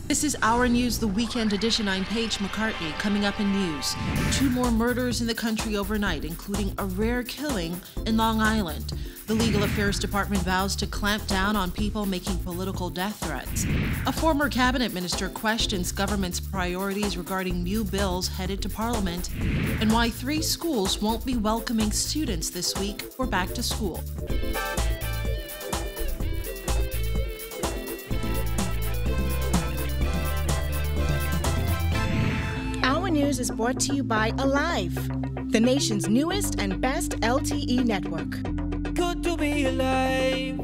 This is Our News, the weekend edition. I'm Paige McCartney. Coming up in news, 2 more murders in the country overnight, including a rare killing in Long Island. The Legal Affairs Department vows to clamp down on people making political death threats. A former cabinet minister questions government's priorities regarding new bills headed to Parliament, and why 3 schools won't be welcoming students this week for back to school. Our News is brought to you by Alive, the nation's newest and best LTE network. Good to be alive.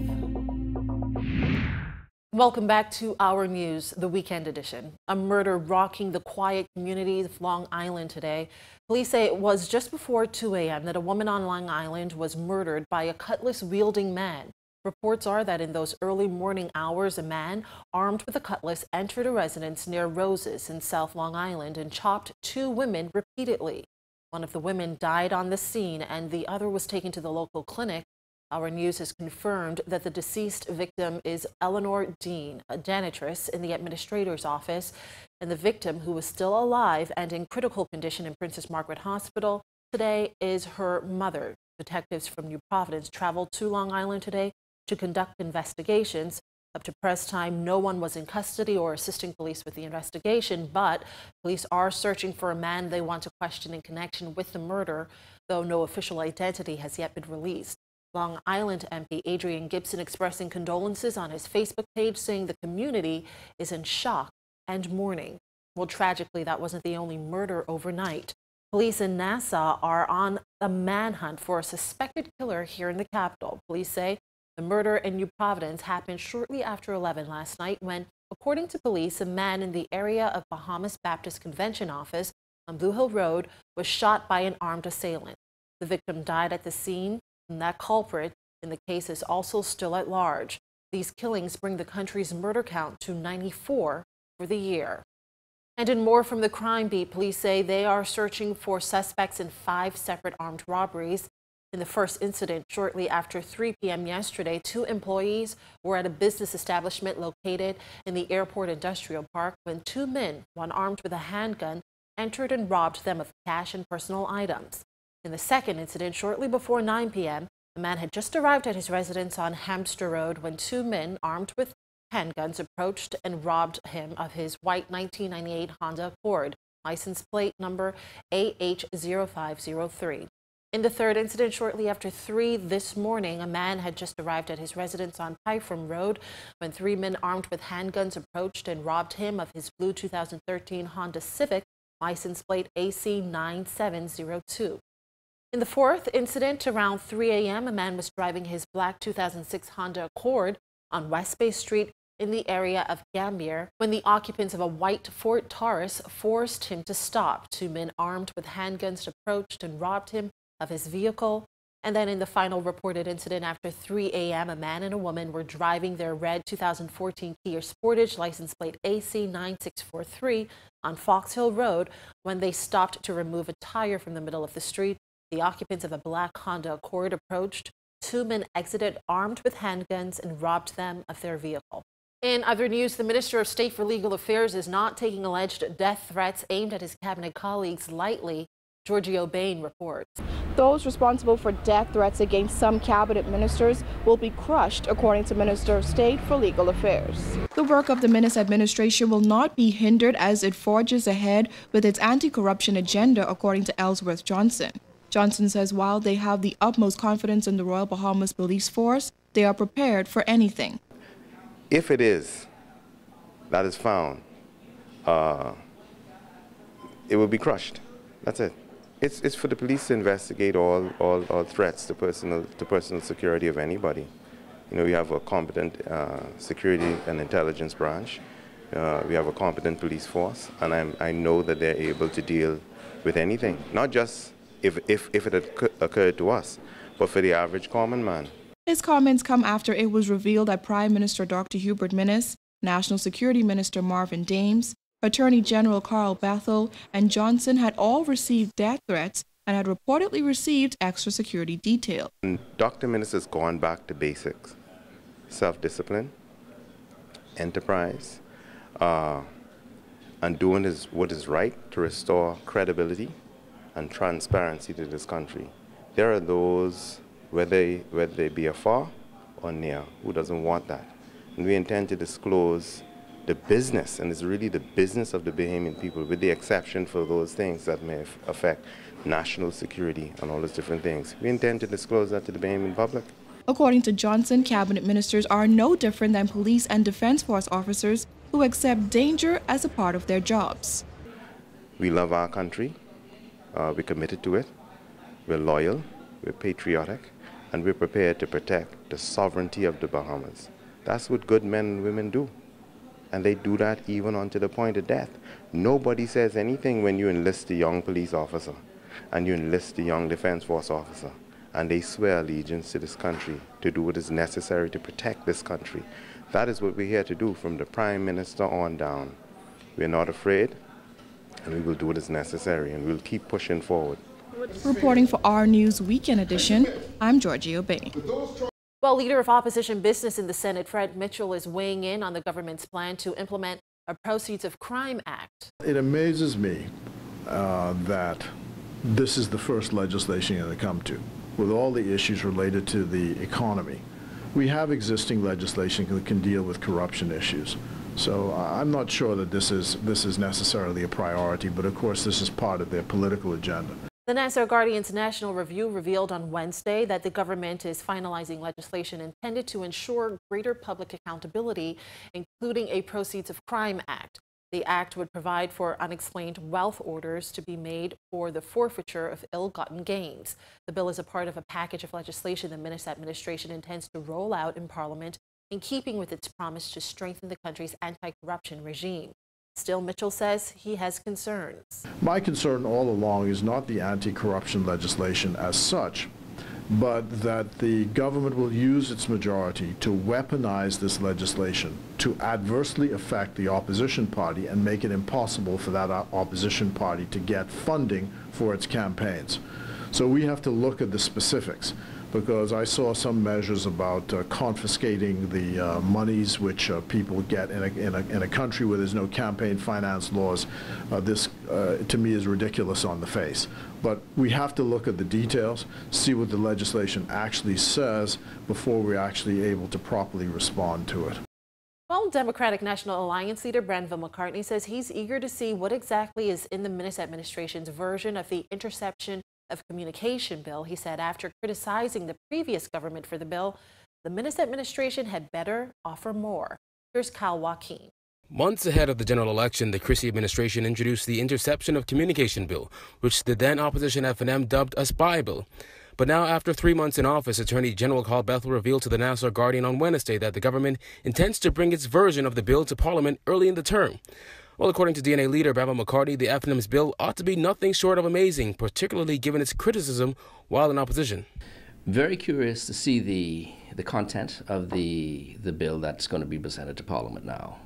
Welcome back to Our News, the weekend edition. A murder rocking the quiet community of Long Island today. Police say it was just before 2 a.m. that a woman on Long Island was murdered by a cutlass-wielding man. Reports are that in those early morning hours, a man armed with a cutlass entered a residence near Roses in South Long Island and chopped 2 women repeatedly. One of the women died on the scene and the other was taken to the local clinic. Our News has confirmed that the deceased victim is Eleanor Dean, a janitress in the administrator's office, and the victim, who was still alive and in critical condition in Princess Margaret Hospital today, is her mother. Detectives from New Providence traveled to Long Island today to conduct investigations. Up to press time, no one was in custody or assisting police with the investigation, but police are searching for a man they want to question in connection with the murder, though no official identity has yet been released. Long Island MP Adrian Gibson expressing condolences on his Facebook page, saying the community is in shock and mourning. Well, tragically, that wasn't the only murder overnight. Police in Nassau are on a manhunt for a suspected killer here in the capital. Police say the murder in New Providence happened shortly after 11 last night when, according to police, a man in the area of Bahamas Baptist Convention office on Blue Hill Road was shot by an armed assailant. The victim died at the scene, and that culprit in the case is also still at large. These killings bring the country's murder count to 94 for the year. And in more from the crime beat, police say they are searching for suspects in 5 separate armed robberies. In the first incident, shortly after 3 p.m. yesterday, 2 employees were at a business establishment located in the airport industrial park when 2 men, one armed with a handgun, entered and robbed them of cash and personal items. In the second incident, shortly before 9 p.m., a man had just arrived at his residence on Hampster Road when 2 men armed with handguns approached and robbed him of his white 1998 Honda Accord, license plate number AH0503. In the third incident, shortly after 3 this morning, a man had just arrived at his residence on Pyfrom Road when 3 men armed with handguns approached and robbed him of his blue 2013 Honda Civic, license plate AC9702. In the fourth incident, around 3 a.m., a man was driving his black 2006 Honda Accord on West Bay Street in the area of Gambier when the occupants of a white Ford Taurus forced him to stop. 2 men armed with handguns approached and robbed him of his vehicle. And then in the final reported incident after 3 a.m., a man and a woman were driving their red 2014 Kia Sportage license plate AC9643 on Fox Hill Road when they stopped to remove a tire from the middle of the street. The occupants of a black Honda Accord approached. 2 men exited armed with handguns and robbed them of their vehicle. In other news, the Minister of State for Legal Affairs is not taking alleged death threats aimed at his cabinet colleagues lightly. Giorgio Bain reports. Those responsible for death threats against some cabinet ministers will be crushed, according to Minister of State for Legal Affairs. The work of the Minister administration will not be hindered as it forges ahead with its anti-corruption agenda, according to Ellsworth Johnson. Johnson says while they have the utmost confidence in the Royal Bahamas Police Force, they are prepared for anything. If it is, that is found, it will be crushed. That's it. It's for the police to investigate all threats to personal security of anybody. You know, we have a competent security and intelligence branch. We have a competent police force, and I know that they're able to deal with anything, not just if it had occurred to us, but for the average common man. His comments come after it was revealed that Prime Minister Dr. Hubert Minnis, National Security Minister Marvin Dames, Attorney General Carl Bethel, and Johnson had all received death threats and had reportedly received extra security detail. And Dr. Minnis has gone back to basics: self-discipline, enterprise, and doing what is right to restore credibility and transparency to this country. There are those, whether they be afar or near, who doesn't want that. And we intend to disclose the business, and it's really the business of the Bahamian people, with the exception for those things that may affect national security and all those different things. We intend to disclose that to the Bahamian public. According to Johnson, cabinet ministers are no different than police and defense force officers who accept danger as a part of their jobs. We love our country. We're committed to it. We're loyal. We're patriotic. And we're prepared to protect the sovereignty of the Bahamas. That's what good men and women do. And they do that even unto the point of death. Nobody says anything when you enlist a young police officer and you enlist a young defense force officer, and they swear allegiance to this country to do what is necessary to protect this country. That is what we're here to do from the Prime Minister on down. We're not afraid, and we will do what is necessary, and we'll keep pushing forward. Reporting for our News Weekend Edition, I'm Georgie Obey. Well, leader of opposition business in the Senate, Fred Mitchell, is weighing in on the government's plan to implement a Proceeds of Crime Act. It amazes me that this is the first legislation you're going to come to, with all the issues related to the economy. We have existing legislation that can deal with corruption issues. So I'm not sure that this is necessarily a priority, but of course this is part of their political agenda. The Nassau Guardian's National Review revealed on Wednesday that the government is finalizing legislation intended to ensure greater public accountability, including a Proceeds of Crime Act. The act would provide for unexplained wealth orders to be made for the forfeiture of ill-gotten gains. The bill is a part of a package of legislation the Minnis administration intends to roll out in Parliament in keeping with its promise to strengthen the country's anti-corruption regime. Still, Mitchell says he has concerns. My concern all along is not the anti-corruption legislation as such, but that the government will use its majority to weaponize this legislation to adversely affect the opposition party and make it impossible for that opposition party to get funding for its campaigns. So we have to look at the specifics, because I saw some measures about confiscating the monies which people get in a country where there's no campaign finance laws. This, to me, is ridiculous on the face. But we have to look at the details, see what the legislation actually says before we're actually able to properly respond to it. Well, Democratic National Alliance leader Granville McCartney says he's eager to see what exactly is in the Minnis administration's version of the Interception of Communication bill. He said after criticizing the previous government for the bill, the Minnis administration had better offer more. Here's Kyle Joaquin. Months ahead of the general election, the Christie administration introduced the Interception of Communication bill, which the then opposition F&M dubbed a spy bill. But now, after 3 months in office, Attorney General Carl Bethel revealed to the Nassau Guardian on Wednesday that the government intends to bring its version of the bill to Parliament early in the term. Well, according to DNA leader Granville McCartney, the F&M's bill ought to be nothing short of amazing, particularly given its criticism while in opposition. Very curious to see the content of the bill that's going to be presented to Parliament now.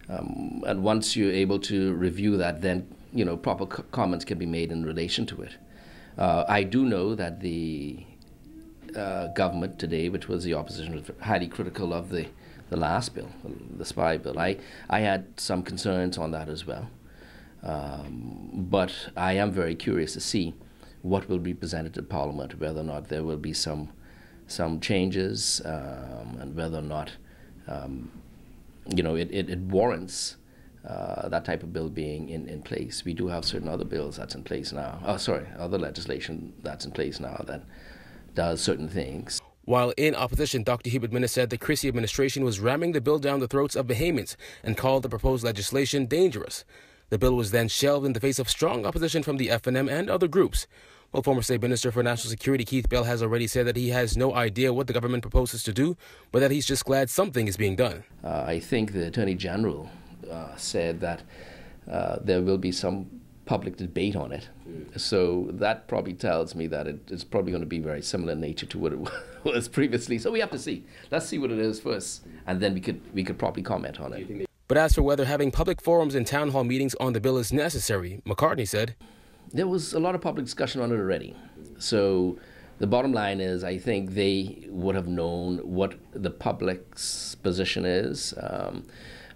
And once you're able to review that, then proper comments can be made in relation to it. I do know that the government today, which was the opposition, was highly critical of the last bill, the spy bill. I had some concerns on that as well. But I am very curious to see what will be presented to Parliament, whether or not there will be some changes, and whether or not it warrants that type of bill being in place. We do have certain other bills that's in place now. Other legislation that's in place now that does certain things. While in opposition, Dr. Hubert Minnis said the Christie administration was ramming the bill down the throats of Bahamians and called the proposed legislation dangerous. The bill was then shelved in the face of strong opposition from the F&M and other groups. Well, former State Minister for National Security Keith Bell has already said that he has no idea what the government proposes to do, but that he's just glad something is being done. I think the Attorney General said that there will be some public debate on it. So that probably tells me that it's probably going to be very similar in nature to what it was previously. So we have to see. Let's see what it is first, and then we could probably comment on it. But as for whether having public forums and town hall meetings on the bill is necessary, McCartney said, there was a lot of public discussion on it already. So the bottom line is, I think they would have known what the public's position is.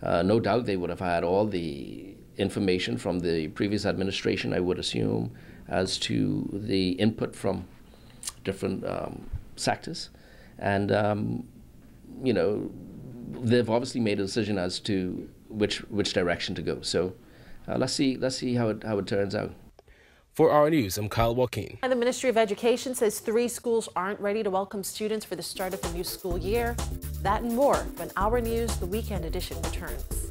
No doubt they would have had all the information from the previous administration, I would assume, as to the input from different sectors. And, you know, they've obviously made a decision as to which direction to go. So let's see how it turns out. For our news, I'm Kyle Joaquin. And the Ministry of Education says 3 schools aren't ready to welcome students for the start of the new school year. That and more when Our News, the weekend edition, returns.